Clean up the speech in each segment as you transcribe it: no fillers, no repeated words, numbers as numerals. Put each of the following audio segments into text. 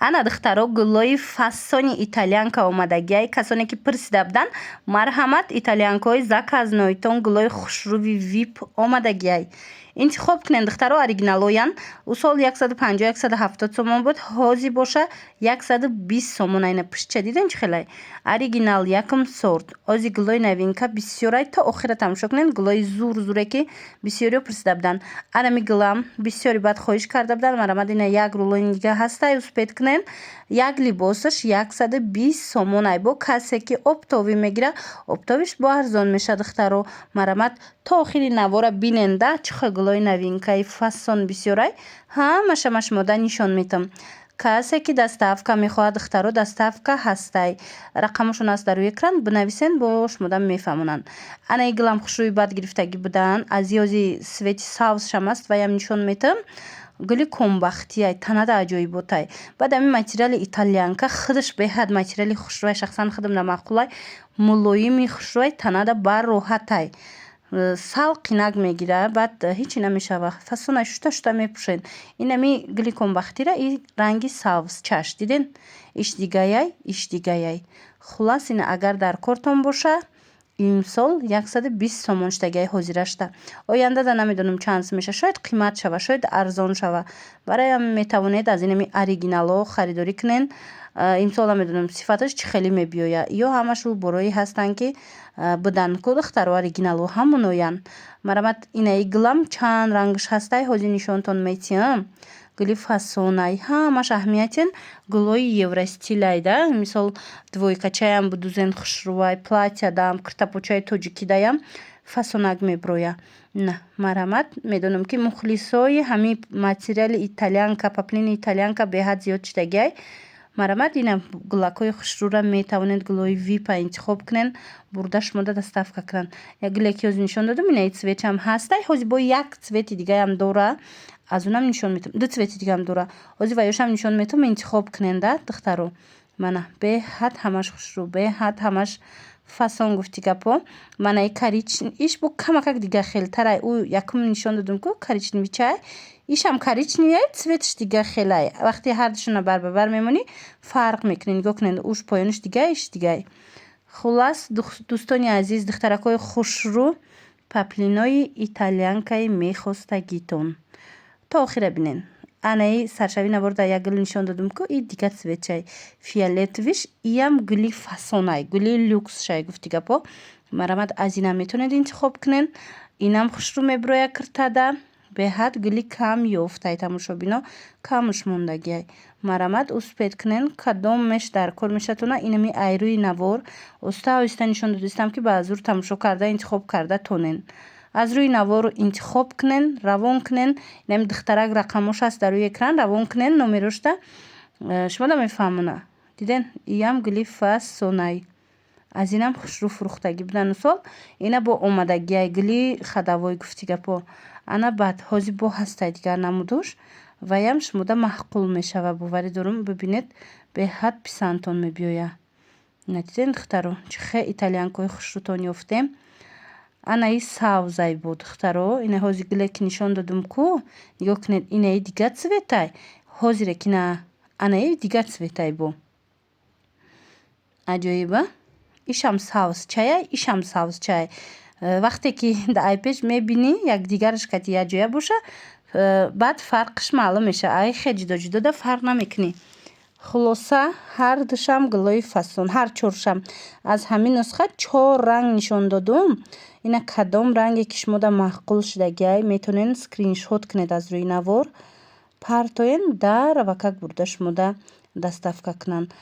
ана духтаро гулои фассони итальянка омадагиай. Касоне ки пирсида буданд, марҳамат, итальянкаҳои зака аз ноитон гулои хушрӯви вип омадагиай. интихоб кунед духтаро, оригиналоян. У сол 150-170 сомон буд, ҳозир боша 120 сомон. Айна пишча диден чӣ хелай оригинал, якум сорт. Ози гулои новинка бисёрай, то охира тамошо кунед. Гулои зур ки бисёриё пирсида буданд. анами гулам бисёри бад хоҳиш карда буданд. марамад ина як рулони дига ҳастай, успед кунед. як либосаш 120 сомон. ай бо касе ки оптовӣ мегира, оптовиш бо арзон меша духтаро. марамад то охири навора биненда чихо гулои новинкаи фассон бисёрай. ҳамаша шумода нишон метам. касе ки доставка мехоҳад духтаро, доставка ҳастай. рақамашон аст дар рӯи экран, бинависен, бо шумода мефаҳмонанд. ана и гулам хушрӯи бад гирифтагӣ буданд. аз ёзи свети савзшам аст, ваям нишон метам. гули комбахтиай, танада аҷоиботай. баъд ами материали итальянка худаш беҳад материали хушрӯай, шахсан худам намақулай, мулоими хушрӯай, танада барроҳатай. сал қинак мегира, баъд ҳичи намешава. фасонай шута мепӯшед. инами гули комбахтира и ранги савзчаш диден. иш дигаяй. хулас ина агар дар кортон боша, имсол 120 сомон штагиай ҳозирашта. ояндада намедонам чанд меша, шояд қимат шава, шояд арзон шава. бароям метавонед аз инами оригинало харидорӣ кунед. имсол намедонам сифаташ чӣ хеле мебиёяд. ё ҳамашу борои ҳастанд ки буданд ку духтаро оригинало ҳамоноян. марамад инаи гулам чанд рангаш ҳастай, ҳозир нишонтон метиҳам. гули фасонай, ҳамаш аҳамиятен гулои евростилайда. мисол двойкачаям будузен хушрӯвай, платьядам, куртапочаи тоҷикидаям фасонак меброя. на марамад медонам ки мухлисои ҳамин материали итальянка, паплини итальянка беҳад зиёд штагиай. марамад ина гулакҳои хушрӯра метавонед гулои випа интихоб кунед, бурда шумода доставка кунанд. як гуле ки ҳозир нишон додам, инаи цветчам ҳастай. ҳозир бо як цвети дигаам дора, аз унам нишон метам. ду цвети дигаам дора, ҳозир ваёшам нишон метам. интихоб куненда духтаро. мана беҳад ҳамаш хушрӯ, беҳад ҳамаш фасон гуфти гапо. манаи корични иш бо камакак дига хелтарай. ӯ якум нишон додам ку коричневичай. ишам коричневияй, цветш дига хелай. вақте ҳардушона бар ба бар мемонӣ, фарқ мекунӣ. нигоҳ кунед, уш поёниш дигай, иш дигай. хулас дӯстони азиз, духтаракҳои хушрӯ, паплинои итальянкаи мехостагитон. то охира бинен. анаи саршавӣ наворда як гул нишон додам ку и дига цветчай. фиолетовиш иям гули фасонай, гули люксшай гуфти гапо. марамад аз инам метавонед интихоб кунед. инам хушрӯ меброя киртада. беҳад гули кам ёфтай, тамошобино камуш мондагиай. марамад успед кунед, кадомеш дар кор мешатона. инами айрӯи навор оҳиста нишон додистам ки ба азур тамошо карда интихоб карда тонен. аз рӯи навор интихоб кунед, равон кунед. инами духтарак рақамош аст дар рӯи экран, равон кунед номерошта. шумода мефаҳмона. диден, иям гули фасонай. аз инам хушрӯ фурӯхтагӣ будан усол. ина бо омадагиай гули хадавой гуфти гапо. ана баъд ҳозир бо ҳастай дигар намудуш. ваям шумода маҳқул мешава. боварӣ дорум бибинед, беҳад писандтон мебиёя. надиден духтаро, чӣ хе итальянкаҳои хушрӯтон ёфтем. анаи савзай бо духтаро. ина ҳозир гуле ки нишон додум ку, нигоҳ кунед, инаи дига цветай. ҳозире ки на анаи дига цветай бо. аҷоиба. ишам савзчаяй, ишам савзчай. вақте ки дар печ мебинӣ якдигараш кати якҷоя боша, баъд фарқш маълум меша. ай хе ҷудо фарқ намекунӣ. хулоса ҳардушам гулои фасон, ҳар чоршам аз ҳамин нусха 4 ранг нишон додум. ина кадом ранге ки шумода маъқул шудагиай, метавонед скриншот кунед аз рӯи навор, партоен дар вакак бурда шумода доставка кунанд.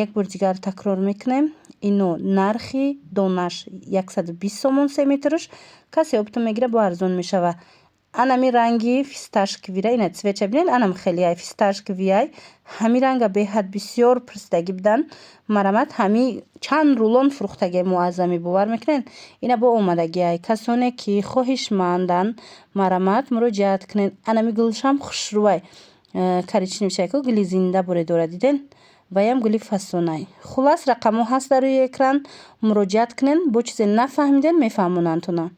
як бори дигар такрор мекунем. ино нархи донаш 120 сомон 3 метраш. касе опто мегира, бо арзон мешава. анами ранги фисташкивира, ина цветча бинед, анам хеле ай фисташкивияй. ҳами ранга беҳад бисёр пирсидагӣ буданд. марамад ҳами чанд рулон фурӯхтагиай муаззами, бовар мекунед. ина бо омадагиай. касоне ки хоҳишманданд, марамад муроҷиат кунед. анами гулшам хушрӯвай. коричневичай ку гули зинда боре дора, диден. ваям гули фасонай. хулас рақамо ҳаст дар рӯи экран. муроҷиат кунед. бо чизе нафаҳмиден мефаҳмонанд тона.